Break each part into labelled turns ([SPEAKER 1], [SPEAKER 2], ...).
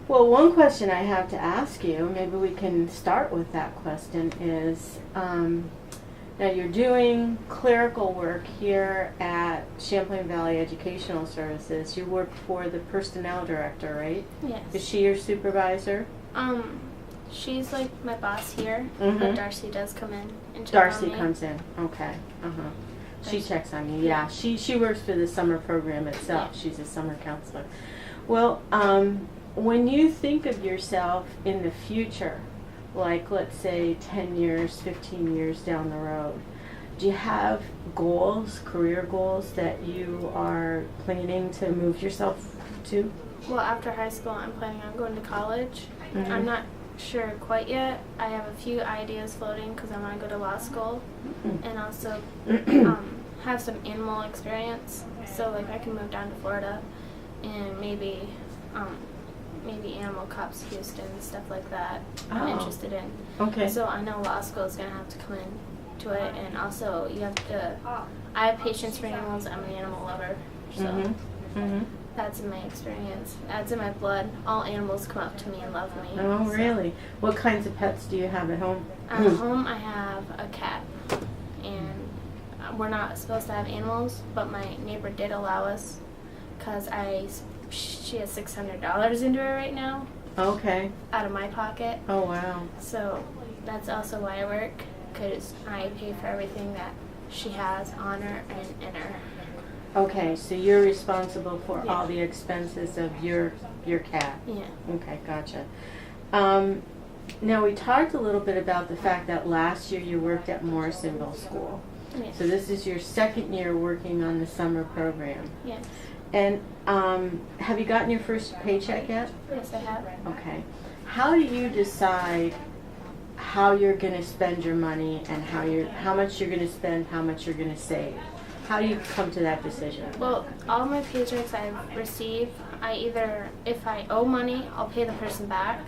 [SPEAKER 1] Well, one question I have to ask you, maybe we can start with that question, is now you're doing clerical work here at Champlain Valley Educational Services. You work for the personnel director, right?
[SPEAKER 2] Yes.
[SPEAKER 1] Is she your supervisor?
[SPEAKER 2] She's like my boss here,
[SPEAKER 1] Mhm.
[SPEAKER 2] but Darcy does come in and check
[SPEAKER 1] Darcy
[SPEAKER 2] on me.
[SPEAKER 1] comes in. Okay. Uh-huh. She
[SPEAKER 2] Darcy.
[SPEAKER 1] checks on you. Yeah. She works for the summer program itself.
[SPEAKER 2] Yeah.
[SPEAKER 1] She's a summer counselor. Well, when you think of yourself in the future, like let's say 10 years, 15 years down the road, do you have goals, career goals that you are planning to move yourself to?
[SPEAKER 2] Well, after high school, I'm planning on going to college.
[SPEAKER 1] Mhm.
[SPEAKER 2] I'm not sure quite yet. I have a few ideas floating because I want to go to law school and also have some animal experience. So like I can move down to Florida and maybe Animal Cops Houston, stuff like that. I'm
[SPEAKER 1] Oh.
[SPEAKER 2] interested in.
[SPEAKER 1] Okay.
[SPEAKER 2] So I know law school is going to have to come in to it, and also you have to. I have patience for animals. I'm an animal lover, so
[SPEAKER 1] Mhm. Mhm.
[SPEAKER 2] that's in my experience. That's in my blood. All animals come up to me and love me.
[SPEAKER 1] Oh,
[SPEAKER 2] so.
[SPEAKER 1] really? What kinds of pets do you have at home?
[SPEAKER 2] At home, I have a cat, and we're not supposed to have animals, but my neighbor did allow us, cause she has $600 into her right now,
[SPEAKER 1] Okay.
[SPEAKER 2] out of my pocket.
[SPEAKER 1] Oh, wow.
[SPEAKER 2] So that's also why I work, cause I pay for everything that she has on her and in her.
[SPEAKER 1] Okay, so you're responsible for
[SPEAKER 2] Yeah.
[SPEAKER 1] all the expenses of your cat.
[SPEAKER 2] Yeah.
[SPEAKER 1] Okay, gotcha. Now we talked a little bit about the fact that last year you worked at Morrisonville School.
[SPEAKER 2] Yeah.
[SPEAKER 1] So this is your second year working on the summer program.
[SPEAKER 2] Yes.
[SPEAKER 1] And have you gotten your first paycheck yet?
[SPEAKER 2] Yes, I have.
[SPEAKER 1] Okay. How do you decide how you're going to spend your money and how much you're going to spend, how much you're going to save? How do you come to that decision?
[SPEAKER 2] Well, all my paychecks I receive, if I owe money, I'll pay the person back.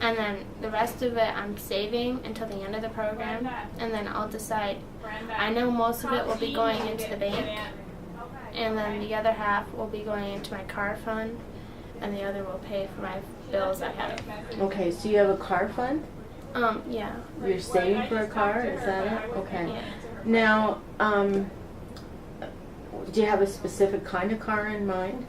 [SPEAKER 2] And then the rest of it I'm saving until the end of the program. And then I'll decide. I know most of it will be going into the bank. And then the other half will be going into my car fund. And the other will pay for my bills I have.
[SPEAKER 1] Okay, so you have a car fund?
[SPEAKER 2] Yeah.
[SPEAKER 1] You're saving for a car? Is that it? Okay.
[SPEAKER 2] Yeah.
[SPEAKER 1] Now, do you have a specific kind of car in mind?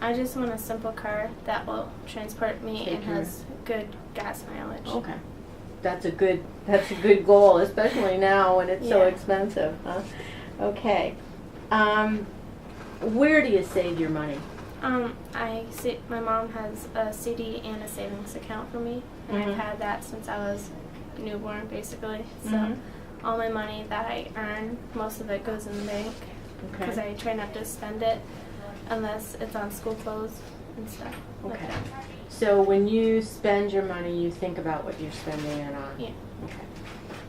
[SPEAKER 2] I just want a simple car that will transport me
[SPEAKER 1] Take
[SPEAKER 2] and
[SPEAKER 1] care.
[SPEAKER 2] has good gas mileage.
[SPEAKER 1] Okay. That's a good goal, especially now when it's so
[SPEAKER 2] Yeah.
[SPEAKER 1] expensive, huh? Okay. Where do you save your money?
[SPEAKER 2] My mom has a CD and a savings account for me, and
[SPEAKER 1] Mhm.
[SPEAKER 2] I've had that since I was newborn, basically. So
[SPEAKER 1] Mhm.
[SPEAKER 2] all my money that I earn, most of it goes in the bank because
[SPEAKER 1] Okay.
[SPEAKER 2] I try not to spend it unless it's on school clothes and stuff like
[SPEAKER 1] Okay.
[SPEAKER 2] that.
[SPEAKER 1] So when you spend your money, you think about what you're spending it on?
[SPEAKER 2] Yeah.
[SPEAKER 1] Okay.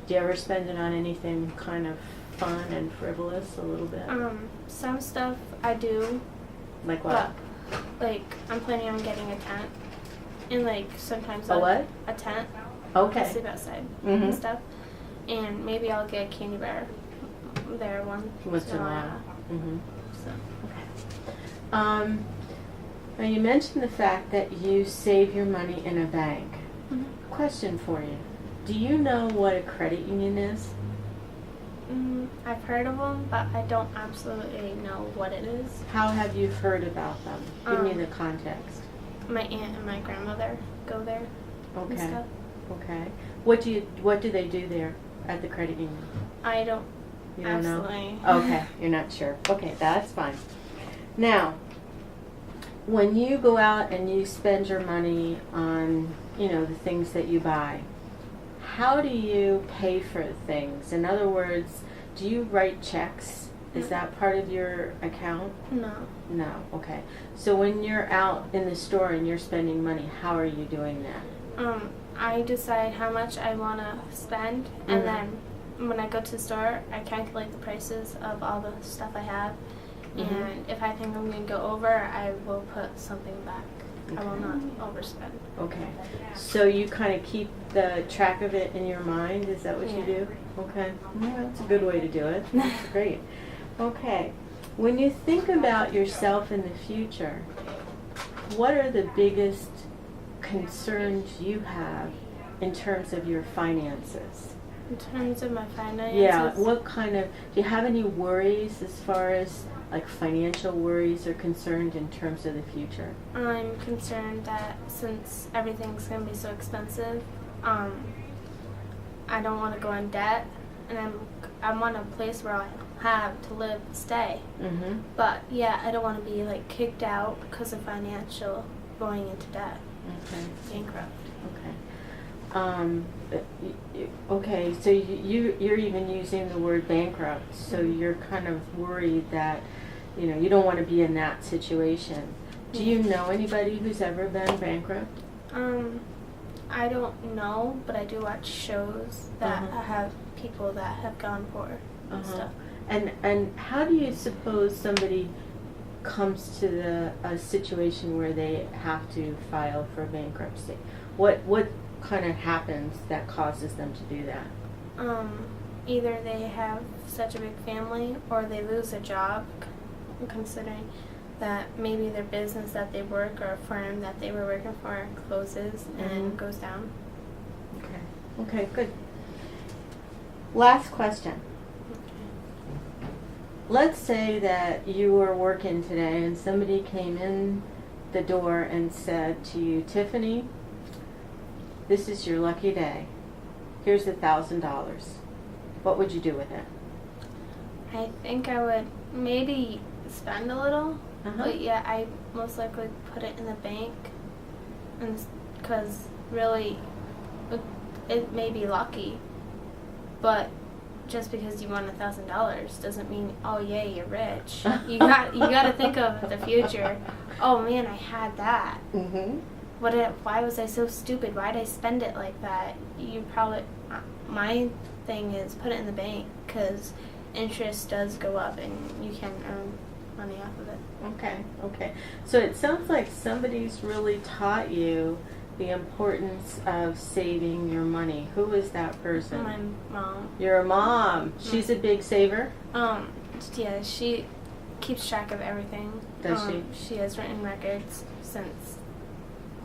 [SPEAKER 1] Do you ever spend it on anything kind of fun and frivolous a little bit?
[SPEAKER 2] Some stuff I do,
[SPEAKER 1] Like what?
[SPEAKER 2] but like I'm planning on getting a tent, and like sometimes
[SPEAKER 1] A what?
[SPEAKER 2] A tent.
[SPEAKER 1] Okay.
[SPEAKER 2] I sleep outside
[SPEAKER 1] Mhm.
[SPEAKER 2] and stuff, and maybe I'll get a candy bar there
[SPEAKER 1] Once in a while. Mm-hmm.
[SPEAKER 2] So
[SPEAKER 1] Now you mentioned the fact that you save your money in a bank.
[SPEAKER 2] Mhm.
[SPEAKER 1] Question for you. Do you know what a credit union is?
[SPEAKER 2] I've heard of them, but I don't absolutely know what it is.
[SPEAKER 1] How have you heard about them? Give me
[SPEAKER 2] Um,
[SPEAKER 1] the context.
[SPEAKER 2] My aunt and my grandmother go there and
[SPEAKER 1] Okay.
[SPEAKER 2] stuff.
[SPEAKER 1] Okay. What do they do there at the credit union?
[SPEAKER 2] I don't
[SPEAKER 1] You don't
[SPEAKER 2] absolutely.
[SPEAKER 1] know? Okay, you're not sure. Okay, that's fine. Now, when you go out and you spend your money on, the things that you buy, how do you pay for things? In other words, do you write checks? Is that part of your account?
[SPEAKER 2] No.
[SPEAKER 1] No. Okay. So when you're out in the store and you're spending money, how are you doing that?
[SPEAKER 2] I decide how much I want to spend, and then when I go to the store, I calculate the prices of all the stuff I have, and if I think I'm going to go over, I will put something back. I will not overspend.
[SPEAKER 1] Okay. So you kind of keep the track of it in your mind? Is that what you
[SPEAKER 2] Yeah.
[SPEAKER 1] do? Okay. Well, that's a good way to do it. That's great. Okay. When you think about yourself in the future, what are the biggest concerns you have in terms of your finances?
[SPEAKER 2] In terms of my finances,
[SPEAKER 1] Yeah, what kind of, do you have any worries as far as like financial worries are concerned in terms of the future?
[SPEAKER 2] I'm concerned that since everything's going to be so expensive, I don't want to go in debt, and I want a place where I have to live and stay.
[SPEAKER 1] Mm-hmm.
[SPEAKER 2] But yeah, I don't want to be like kicked out because of financial going into debt,
[SPEAKER 1] Okay.
[SPEAKER 2] bankrupt.
[SPEAKER 1] Okay, so you're even using the word bankrupt, so
[SPEAKER 2] Mm-hmm.
[SPEAKER 1] you're kind of worried that, you don't want to be in that situation. Do you know anybody who's ever been bankrupt?
[SPEAKER 2] I don't know, but I do watch shows that
[SPEAKER 1] Uh-huh.
[SPEAKER 2] have people that have gone poor and
[SPEAKER 1] Uh-huh.
[SPEAKER 2] stuff.
[SPEAKER 1] And how do you suppose somebody comes to a situation where they have to file for bankruptcy? What kind of happens that causes them to do that?
[SPEAKER 2] Either they have such a big family or they lose a job, considering that maybe their business that they work or a firm that they were working for closes and
[SPEAKER 1] Mhm.
[SPEAKER 2] goes down.
[SPEAKER 1] Okay, good. Last question. Let's say that you were working today and somebody came in the door and said to you, Tiffany, this is your lucky day. Here's $1,000. What would you do with it?
[SPEAKER 2] I think I would maybe spend a little,
[SPEAKER 1] Uh-huh.
[SPEAKER 2] but yeah, I most likely put it in the bank, and because really, it may be lucky, but just because you won $1,000 doesn't mean, oh yay, you're rich. You got to think of the future. Oh man, I had that.
[SPEAKER 1] Mm-hmm.
[SPEAKER 2] Why was I so stupid? Why did I spend it like that? You probably, my thing is put it in the bank because interest does go up and you can earn money off of it.
[SPEAKER 1] Okay. So it sounds like somebody's really taught you the importance of saving your money. Who is that person?
[SPEAKER 2] My mom.
[SPEAKER 1] Your mom. She's a big saver?
[SPEAKER 2] Yeah, she keeps track of everything.
[SPEAKER 1] Does she?
[SPEAKER 2] She has written records since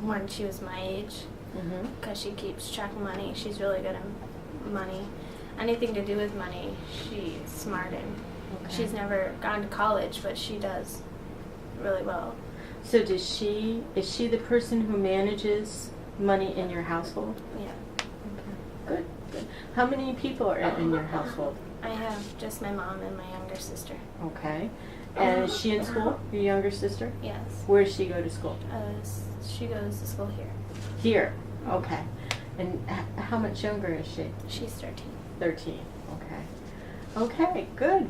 [SPEAKER 2] when she was my age
[SPEAKER 1] Mm-hmm.
[SPEAKER 2] because she keeps track of money. She's really good at money. Anything to do with money, she's smart in.
[SPEAKER 1] Okay.
[SPEAKER 2] She's never gone to college, but she does really well.
[SPEAKER 1] So is she the person who manages money in your household?
[SPEAKER 2] Yeah.
[SPEAKER 1] Okay. Good. How many people are in your household?
[SPEAKER 2] I have just my mom and my younger sister.
[SPEAKER 1] Okay. And is she in school, your younger sister?
[SPEAKER 2] Yes.
[SPEAKER 1] Where does she go to school?
[SPEAKER 2] She goes to school here.
[SPEAKER 1] Here. Okay. And how much younger is she?
[SPEAKER 2] She's 13.
[SPEAKER 1] 13. Okay. Okay, good.